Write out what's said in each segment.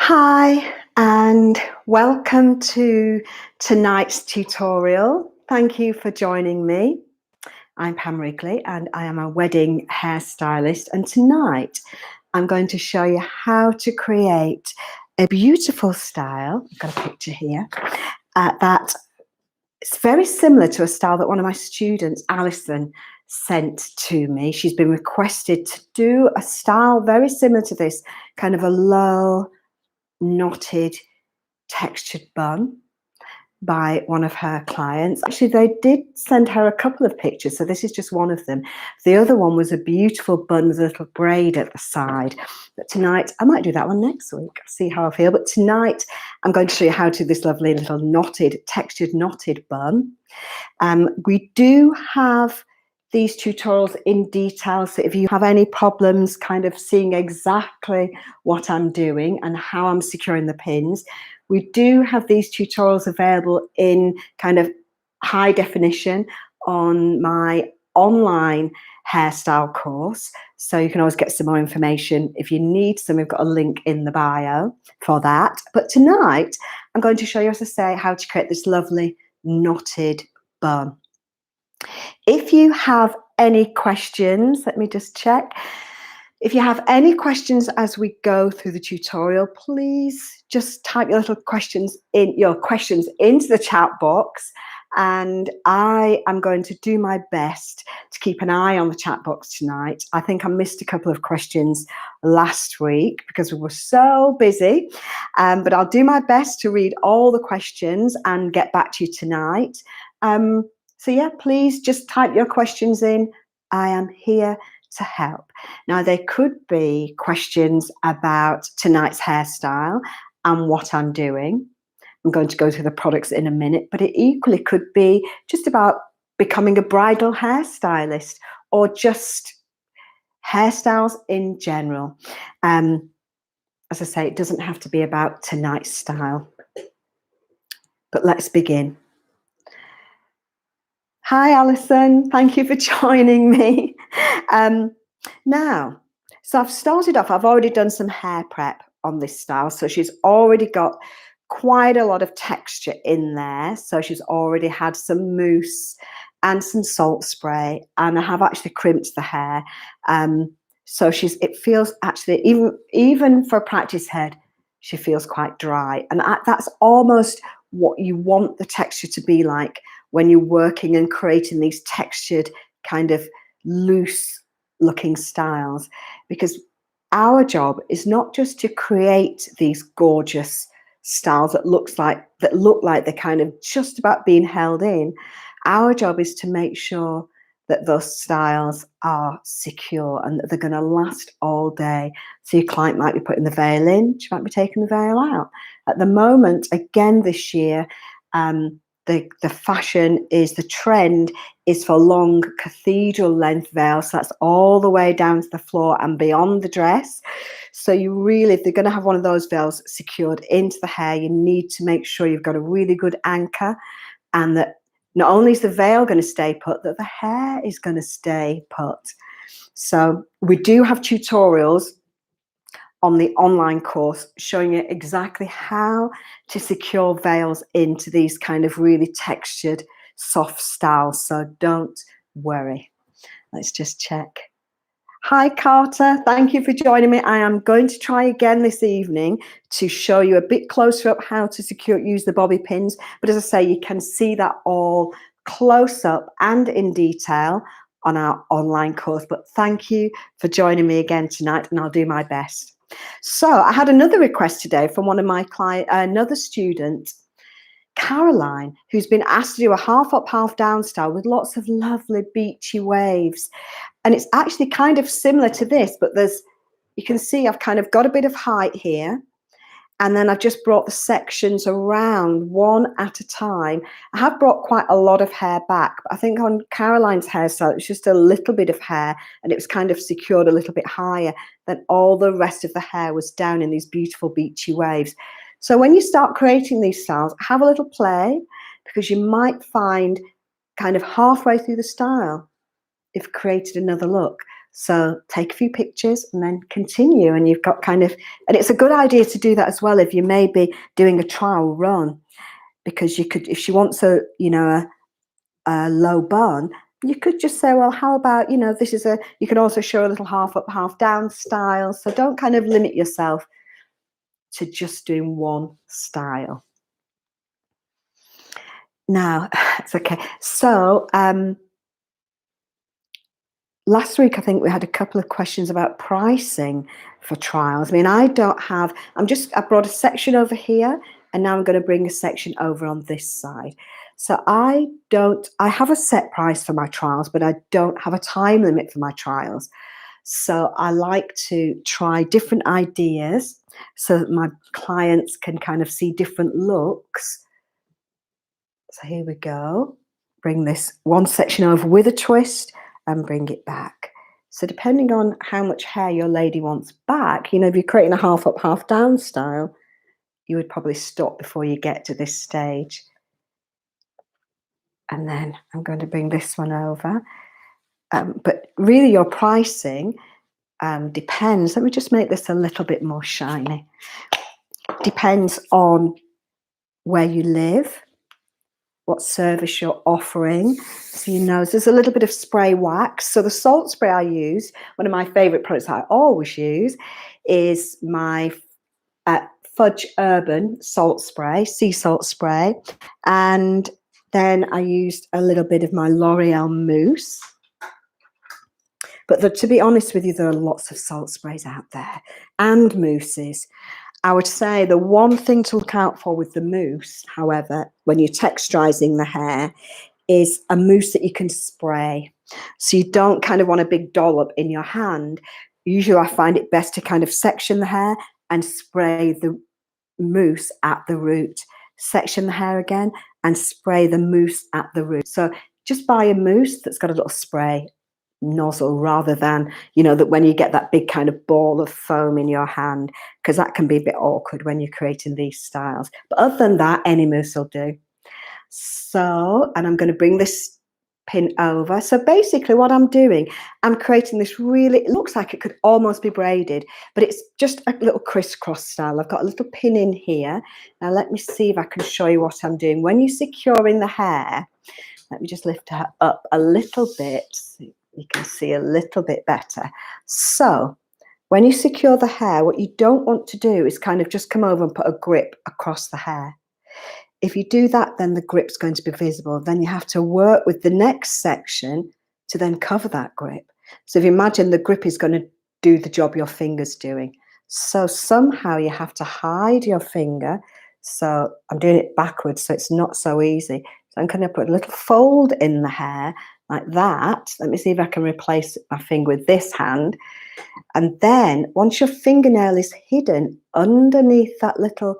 Hi, and welcome to tonight's tutorial. Thank you for joining me. I'm Pam Wrigley and I am a wedding hairstylist, and tonight I'm going to show you how to create a beautiful style. I've got a picture here that it's very similar to a style that one of my students, Alison, sent to me. She's been requested to do a style very similar to this, kind of a low knotted textured bun by one of her clients. Actually, they did send her a couple of pictures, so this is just one of them. The other one was a beautiful bun with a little braid at the side. But tonight, I might do that one next week, see how I feel. But tonight, I'm going to show you how to do this lovely little knotted, textured knotted bun. We do have these tutorials in detail, so if you have any problems kind of seeing exactly what I'm doing and how I'm securing the pins, we do have these tutorials available in kind of high definition on my online hairstyle course, so you can always get some more information if you need some. We've got a link in the bio for that. But tonight I'm going to show you, as I say, how to create this lovely knotted bun. If you have any questions, let me just check. If you have any questions as we go through the tutorial, please just type your little questions into the chat box, and I am going to do my best to keep an eye on the chat box tonight. I think I missed a couple of questions last week because we were so busy, but I'll do my best to read all the questions and get back to you tonight. So yeah, please just type your questions in. I am here to help. Now, there could be questions about tonight's hairstyle and what I'm doing. I'm going to go through the products in a minute, but it equally could be just about becoming a bridal hairstylist or just hairstyles in general. As I say, it doesn't have to be about tonight's style. But let's begin. Hi, Alison. Thank you for joining me. Now, so I've started off, I've already done some hair prep on this style. So she's already got quite a lot of texture in there. So she's already had some mousse and some salt spray, and I have actually crimped the hair. So it feels actually, even for a practice head, she feels quite dry. And that's almost what you want the texture to be like when you're working and creating these textured kind of loose looking styles, because our job is not just to create these gorgeous styles that look like they're kind of just about being held in. Our job is to make sure that those styles are secure and that they're going to last all day. So your client might be putting the veil in, she might be taking the veil out. At the moment, again this year, the fashion is, the trend is for long cathedral length veils. So that's all the way down to the floor and beyond the dress. So you really, if they're going to have one of those veils secured into the hair, you need to make sure you've got a really good anchor, and that not only is the veil going to stay put, that the hair is going to stay put. So we do have tutorials on the online course showing you exactly how to secure veils into these kind of really textured, soft styles. So don't worry. Let's just check. Hi, Carter. Thank you for joining me. I am going to try again this evening to show you a bit closer up how to use the bobby pins. But as I say, you can see that all close up and in detail on our online course. But thank you for joining me again tonight, and I'll do my best. So I had another request today from one of my clients, another student, Caroline, who's been asked to do a half up, half down style with lots of lovely beachy waves. And it's actually kind of similar to this, but you can see I've kind of got a bit of height here. And then I've just brought the sections around one at a time. I have brought quite a lot of hair back, but I think on Caroline's hairstyle, it was just a little bit of hair, and it was kind of secured a little bit higher than all the rest of the hair was down in these beautiful beachy waves. So when you start creating these styles, have a little play, because you might find kind of halfway through the style, you've created another look. So take a few pictures and then continue, and you've got kind of, and it's a good idea to do that as well if you may be doing a trial run, because you could, if she wants a, you know, a low bun, you could just say, well, how about, you know, this is a, you can also show a little half up, half down style. So don't kind of limit yourself to just doing one style. Now, it's okay. So last week, I think we had a couple of questions about pricing for trials. I mean, I don't have, I brought a section over here, and now I'm going to bring a section over on this side. So I have a set price for my trials, but I don't have a time limit for my trials. So I like to try different ideas so that my clients can kind of see different looks. So here we go. Bring this one section over with a twist and bring it back. So depending on how much hair your lady wants back, you know, if you're creating a half up, half down style, you would probably stop before you get to this stage. And then I'm going to bring this one over. But really your pricing depends. Let me just make this a little bit more shiny. Depends on where you live, what service you're offering. So you know, there's a little bit of spray wax. So the salt spray I use, one of my favorite products I always use, is my Fudge Urban salt spray, sea salt spray. And then I used a little bit of my L'Oreal Mousse. But to be honest with you, there are lots of salt sprays out there and mousses. I would say the one thing to look out for with the mousse, however, when you're texturizing the hair, is a mousse that you can spray. So you don't kind of want a big dollop in your hand. Usually I find it best to kind of section the hair and spray the mousse at the root. Section the hair again and spray the mousse at the root. So just buy a mousse that's got a little spray nozzle, rather than, you know, that when you get that big kind of ball of foam in your hand, because that can be a bit awkward when you're creating these styles. But other than that, any mousse will do. So, and I'm going to bring this pin over. So basically what I'm doing, I'm creating this really, it looks like it could almost be braided, but it's just a little crisscross style. I've got a little pin in here. Now let me see if I can show you what I'm doing. When you're securing the hair, let me just lift her up a little bit so you can see a little bit better. So when you secure the hair, what you don't want to do is kind of just come over and put a grip across the hair. If you do that, then the grip's going to be visible. Then you have to work with the next section to then cover that grip. So if you imagine the grip is going to do the job your finger's doing. So somehow you have to hide your finger. So I'm doing it backwards, so it's not so easy. So I'm going to put a little fold in the hair like that. Let me see if I can replace my finger with this hand. And then once your fingernail is hidden underneath that little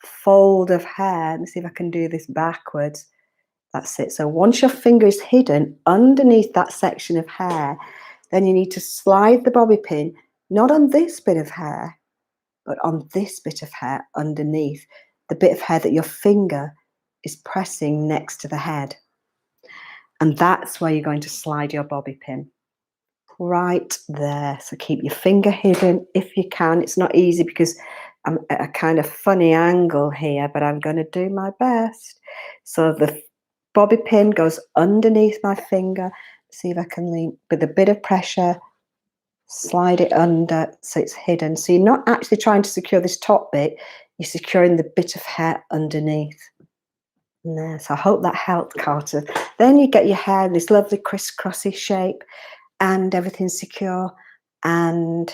fold of hair, let me see if I can do this backwards. That's it. So once your finger is hidden underneath that section of hair, then you need to slide the bobby pin, not on this bit of hair, but on this bit of hair underneath, the bit of hair that your finger is pressing next to the head. And that's where you're going to slide your bobby pin. Right there. So keep your finger hidden if you can. It's not easy because I'm at a kind of funny angle here, but I'm going to do my best. So the bobby pin goes underneath my finger. See if I can lean with a bit of pressure, slide it under so it's hidden. So you're not actually trying to secure this top bit, you're securing the bit of hair underneath. There. So I hope that helped, Carter. Then you get your hair in this lovely crisscrossy shape and everything's secure and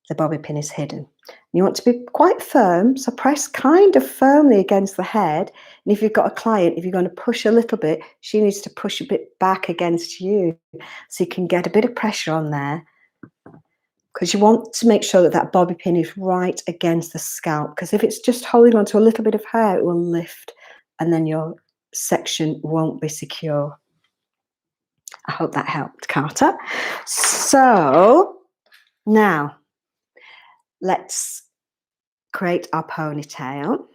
the bobby pin is hidden. You want to be quite firm, so press kind of firmly against the head. And if you've got a client, if you're going to push a little bit, she needs to push a bit back against you so you can get a bit of pressure on there, because you want to make sure that that bobby pin is right against the scalp, because if it's just holding on to a little bit of hair, it will lift and then your section won't be secure. I hope that helped, Carter. So now let's create our ponytail.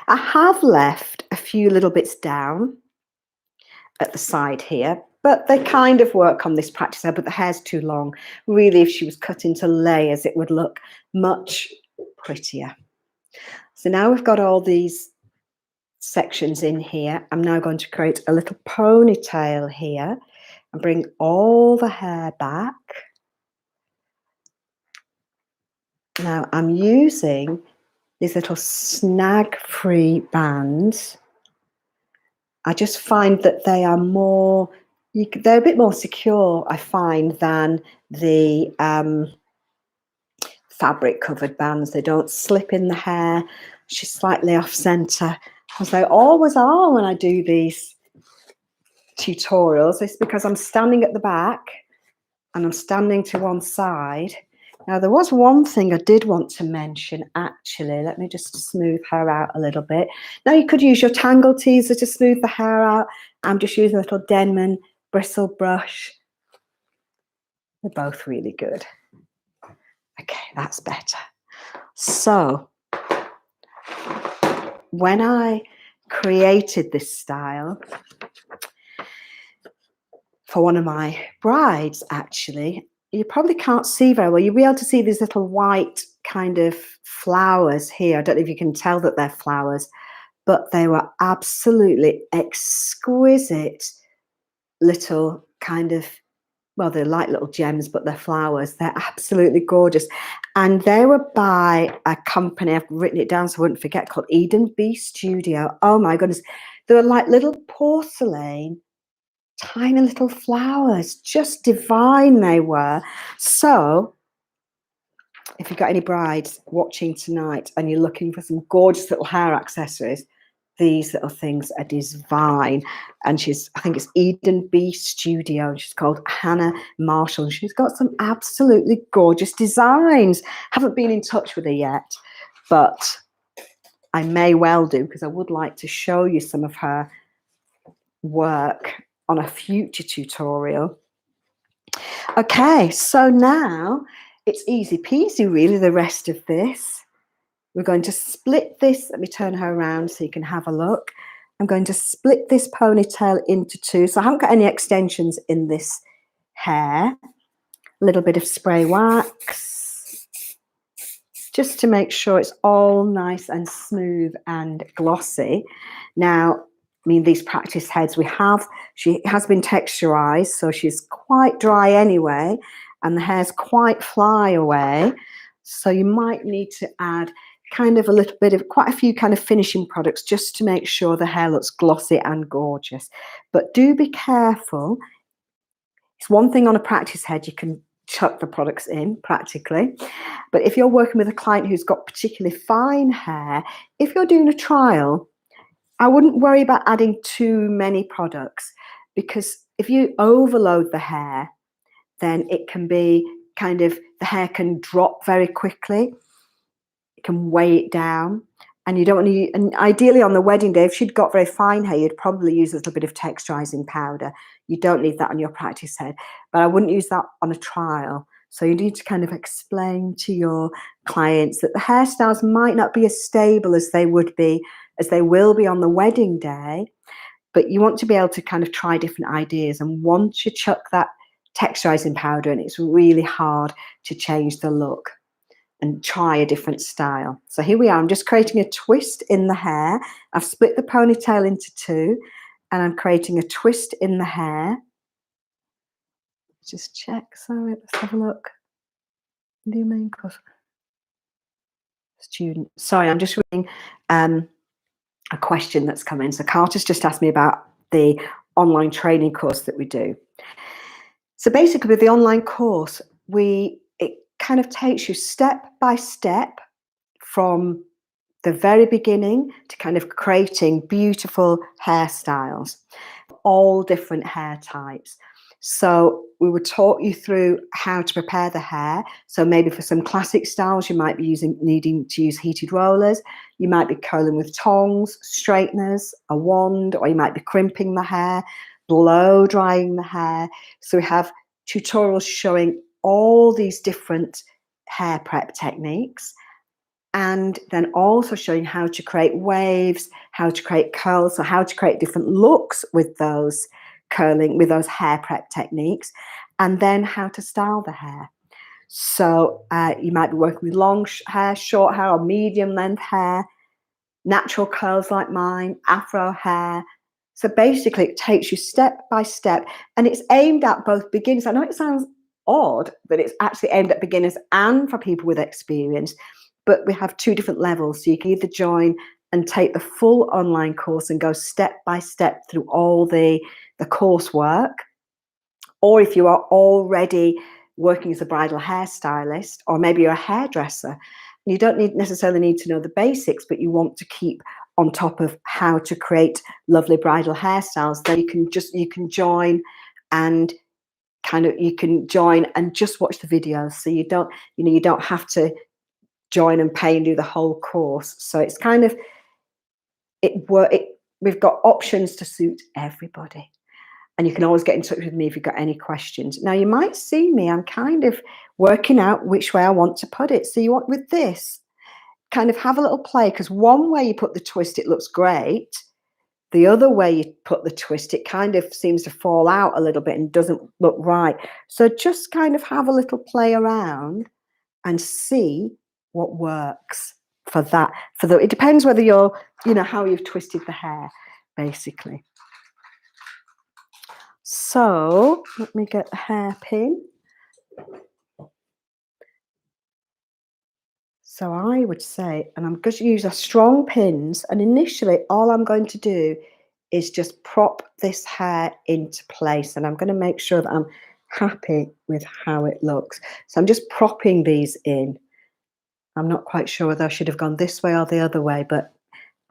I have left a few little bits down at the side here but they kind of work on this practice hair, but the hair's too long. Really, if she was cut into layers, it would look much prettier. So now we've got all these sections in here. I'm now going to create a little ponytail here and bring all the hair back. Now I'm using these little snag-free bands. I just find that they are more, they're a bit more secure, I find, than the fabric covered bands. They don't slip in the hair. She's slightly off center, as they always are when I do these tutorials. It's because I'm standing at the back and I'm standing to one side. Now, there was one thing I did want to mention, actually. Let me just smooth her out a little bit. Now, you could use your tangle teaser to smooth the hair out. I'm just using a little Denman bristle brush. They're both really good. Okay, that's better. So, when I created this style for one of my brides, actually, you probably can't see very well. You'll be able to see these little white kind of flowers here. I don't know if you can tell that they're flowers, but they were absolutely exquisite little kind of, well, they're like little gems, but they're flowers. They're absolutely gorgeous. And they were by a company, I've written it down so I wouldn't forget, called Eden Bee Studio. Oh my goodness. They were like little porcelain, tiny little flowers, just divine they were. So if you've got any brides watching tonight and you're looking for some gorgeous little hair accessories, these little things are divine. And I think it's Eden Bee Studio. She's called Hannah Marshall. And she's got some absolutely gorgeous designs. Haven't been in touch with her yet, but I may well do, because I would like to show you some of her work on a future tutorial. Okay, so now it's easy peasy, really, the rest of this. We're going to split this. Let me turn her around so you can have a look. I'm going to split this ponytail into two. So I haven't got any extensions in this hair. A little bit of spray wax, just to make sure it's all nice and smooth and glossy. Now, I mean, these practice heads she has been texturized, so she's quite dry anyway, and the hair's quite fly away. So you might need to add kind of a little bit of, quite a few kind of finishing products, just to make sure the hair looks glossy and gorgeous. But do be careful. It's one thing on a practice head, you can chuck the products in practically. But if you're working with a client who's got particularly fine hair, if you're doing a trial, I wouldn't worry about adding too many products, because if you overload the hair, then it can be kind of, the hair can drop very quickly. It can weigh it down. And you don't want to, and ideally on the wedding day, if she'd got very fine hair, you'd probably use a little bit of texturizing powder. You don't need that on your practice head, but I wouldn't use that on a trial. So you need to kind of explain to your clients that the hairstyles might not be as stable as they will be on the wedding day, but you want to be able to kind of try different ideas. And once you chuck that texturizing powder in, it's really hard to change the look and try a different style. So here we are. I'm just creating a twist in the hair. I've split the ponytail into two, and I'm creating a twist in the hair. Just check. So let's have a look. Do you mean student? Sorry, I'm just reading a question that's come in. So Carter's just asked me about the online training course that we do. So basically, with the online course, it kind of takes you step by step from the very beginning to kind of creating beautiful hairstyles, all different hair types. So we would talk you through how to prepare the hair. So maybe for some classic styles, you might be needing to use heated rollers. You might be curling with tongs, straighteners, a wand, or you might be crimping the hair, blow drying the hair. So we have tutorials showing all these different hair prep techniques, and then also showing how to create waves, how to create curls, so how to create different looks with those curling, with those hair prep techniques, and then how to style the hair. So you might be working with long hair, short hair, or medium length hair, natural curls like mine, afro hair. So basically it takes you step by step, and it's aimed at both beginners. I know it sounds odd, but it's actually aimed at beginners and for people with experience, but we have 2 different levels. So you can either join and take the full online course and go step by step through all the coursework, or if you are already working as a bridal hairstylist, or maybe you're a hairdresser, you don't necessarily need to know the basics, but you want to keep on top of how to create lovely bridal hairstyles, then you can join and just watch the videos. So you don't have to join and pay and do the whole course. So it's kind of we've got options to suit everybody. And you can always get in touch with me if you've got any questions. Now, you might see me, I'm kind of working out which way I want to put it. So you want, with this, kind of have a little play, because one way you put the twist, it looks great. The other way you put the twist, it kind of seems to fall out a little bit and doesn't look right. So just kind of have a little play around and see what works for that. It depends whether you're, how you've twisted the hair, basically. So let me get the hairpin. So I would say, and I'm going to use a strong pins, and initially all I'm going to do is just prop this hair into place, and I'm going to make sure that I'm happy with how it looks. So I'm just propping these in. I'm not quite sure whether I should have gone this way or the other way, but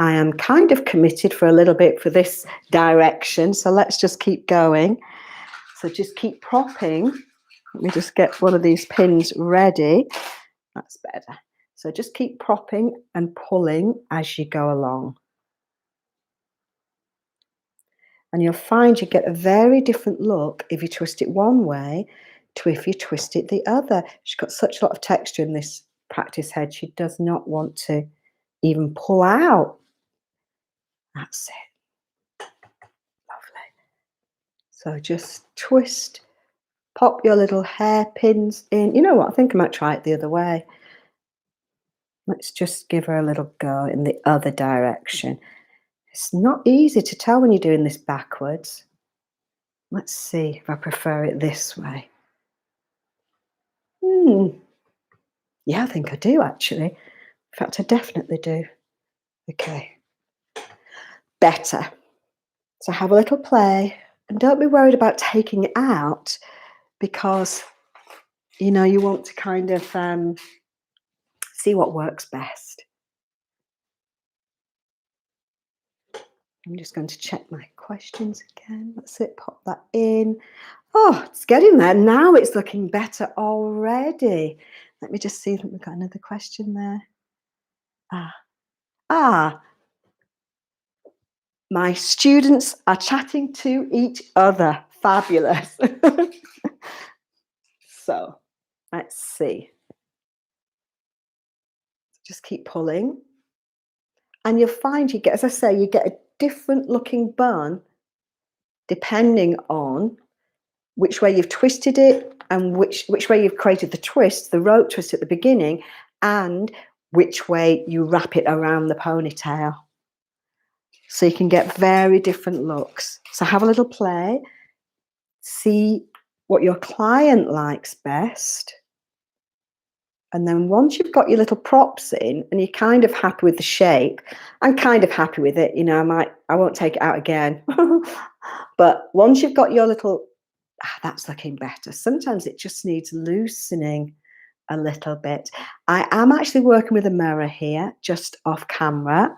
I am kind of committed for a little bit for this direction. So let's just keep going. So just keep propping. Let me just get one of these pins ready. That's better. So just keep propping and pulling as you go along. And you'll find you get a very different look if you twist it one way to if you twist it the other. She's got such a lot of texture in this practice head. She does not want to even pull out. That's it. Lovely. So just twist, pop your little hairpins in. You know what? I think I might try it the other way. Let's just give her a little go in the other direction. It's not easy to tell when you're doing this backwards. Let's see if I prefer it this way. Yeah, I think I do, actually. In fact, I definitely do. Okay. Better. So have a little play, and don't be worried about taking it out, because, you want to kind of see what works best. I'm just going to check my questions again. That's it, pop that in. Oh, it's getting there. Now it's looking better already. Let me just see if we've got another question there. My students are chatting to each other. Fabulous. So let's see. Just keep pulling. And you'll find you get, as I say, you get a different looking bun depending on which way you've twisted it and which way you've created the twist, the rope twist at the beginning, and which way you wrap it around the ponytail. So you can get very different looks. So have a little play, see what your client likes best. And then once you've got your little props in and you're kind of happy with the shape, I'm kind of happy with it. I won't take it out again. But once you've got your little, that's looking better. Sometimes it just needs loosening a little bit. I am actually working with a mirror here, just off camera,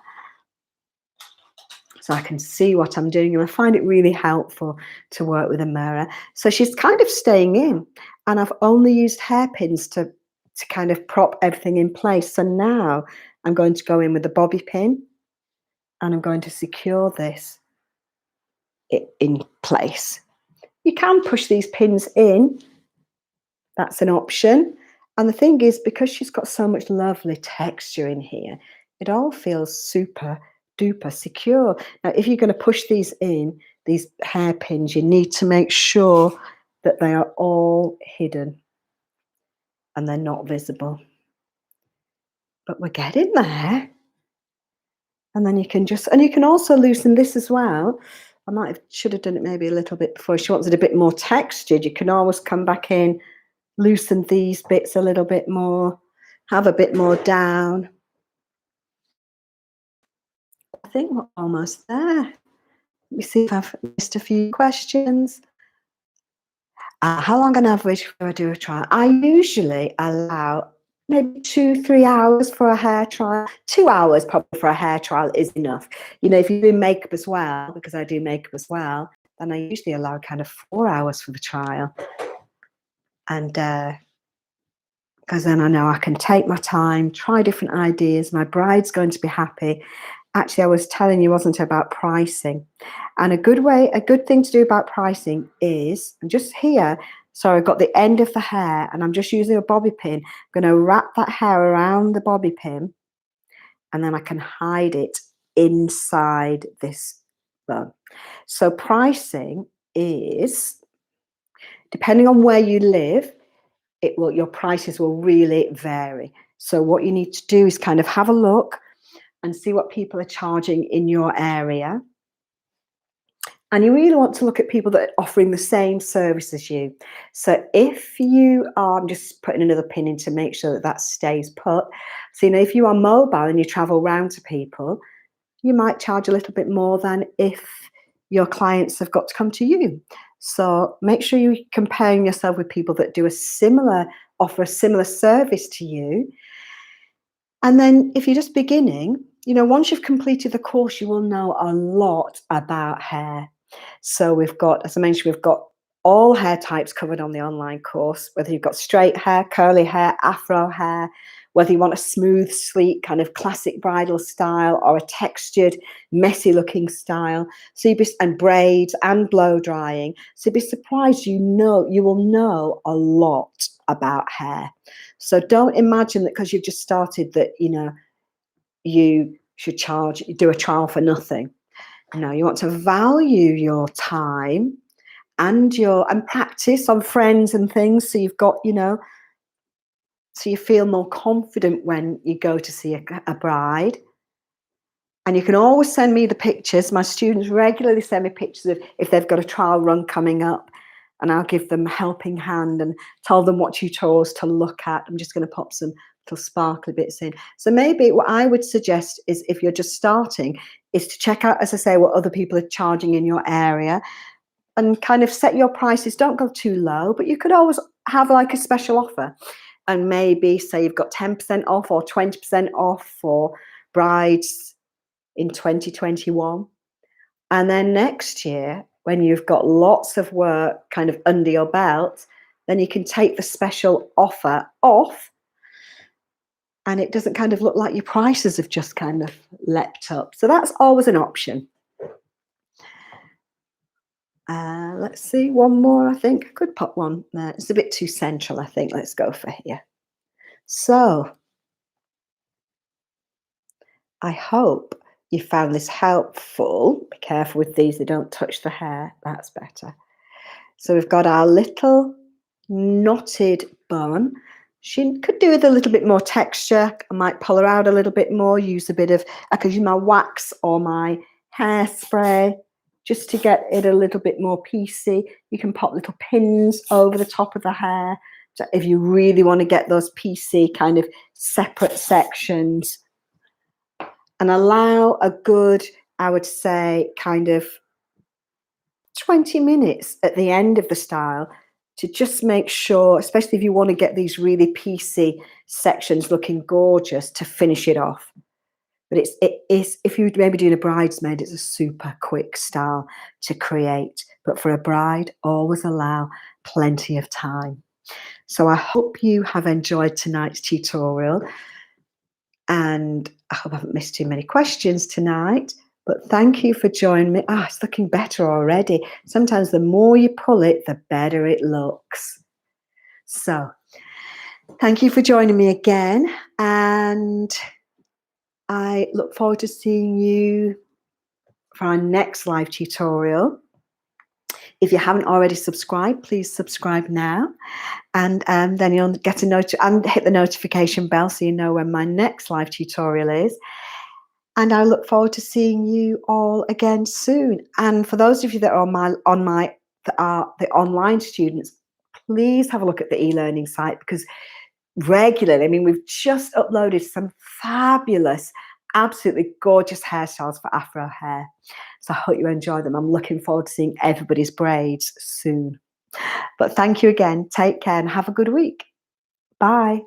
so I can see what I'm doing, and I find it really helpful to work with a mirror. So she's kind of staying in, and I've only used hairpins to kind of prop everything in place. So now I'm going to go in with the bobby pin, and I'm going to secure this in place. You can push these pins in. That's an option. And the thing is, because she's got so much lovely texture in here, it all feels super duper secure. Now, if you're going to push these in, these hairpins, you need to make sure that they are all hidden and they're not visible. But we're getting there. And then you can also loosen this as well. Should have done it maybe a little bit before. She wants it a bit more textured. You can always come back in, loosen these bits a little bit more, have a bit more down. I think we're almost there. Let me see if I've missed a few questions. How long on average do I do a trial? I usually allow maybe 2-3 hours for a hair trial. 2 hours probably for a hair trial is enough. You know, if you do makeup as well, because I do makeup as well, then I usually allow kind of 4 hours for the trial. And because then I know I can take my time, try different ideas. My bride's going to be happy. Actually, I was telling you, wasn't it, about pricing? And a good thing to do about pricing is, I'm just here, so I've got the end of the hair and I'm just using a bobby pin. I'm going to wrap that hair around the bobby pin and then I can hide it inside this bun. So pricing is, depending on where you live, your prices will really vary. So what you need to do is kind of have a look and see what people are charging in your area. And you really want to look at people that are offering the same service as you. So if you are, I'm just putting another pin in to make sure that that stays put. So, you know, if you are mobile and you travel around to people, you might charge a little bit more than if your clients have got to come to you. So make sure you're comparing yourself with people that do offer a similar service to you. And then if you're just beginning, you know, once you've completed the course, you will know a lot about hair. So we've got, as I mentioned, we've got all hair types covered on the online course, whether you've got straight hair, curly hair, afro hair, whether you want a smooth, sleek, kind of classic bridal style or a textured, messy looking style. And braids and blow drying. So you'd be surprised, you will know a lot about hair. So don't imagine that because you've just started that, you know, you should do a trial for nothing. No, you want to value your time and practice on friends and things. So you've got, you know, so you feel more confident when you go to see a bride. And you can always send me the pictures. My students regularly send me pictures of if they've got a trial run coming up, and I'll give them a helping hand and tell them what tutorials to look at. I'm just going to pop some little sparkly bits in. So maybe what I would suggest is, if you're just starting, is to check out, as I say, what other people are charging in your area and kind of set your prices. Don't go too low, but you could always have like a special offer and maybe say you've got 10% off or 20% off for brides in 2021. And then next year, when you've got lots of work kind of under your belt, then you can take the special offer off and it doesn't kind of look like your prices have just kind of leapt up. So that's always an option. Let's see, one more, I think. I could put one there. It's a bit too central, I think. Let's go for here. So I hope you found this helpful. Be careful with these, they don't touch the hair. That's better. So we've got our little knotted bun. She could do with a little bit more texture. I might pull her out a little bit more, I could use my wax or my hairspray just to get it a little bit more piecey. You can pop little pins over the top of the hair if you really want to get those piecey kind of separate sections. And allow a good, I would say, kind of 20 minutes at the end of the style to just make sure, especially if you want to get these really piecey sections looking gorgeous, to finish it off. But it is, if you're maybe doing a bridesmaid, it's a super quick style to create. But for a bride, always allow plenty of time. So I hope you have enjoyed tonight's tutorial. And I hope I haven't missed too many questions tonight. But thank you for joining me. It's looking better already. Sometimes the more you pull it, the better it looks. So thank you for joining me again. And I look forward to seeing you for our next live tutorial. If you haven't already subscribed, please subscribe now. And then you'll get a note and hit the notification bell so you know when my next live tutorial is. And I look forward to seeing you all again soon. And for those of you that are the online students, please have a look at the e-learning site, because regularly, I mean, we've just uploaded some fabulous, absolutely gorgeous hairstyles for Afro hair. So I hope you enjoy them. I'm looking forward to seeing everybody's braids soon. But thank you again. Take care and have a good week. Bye.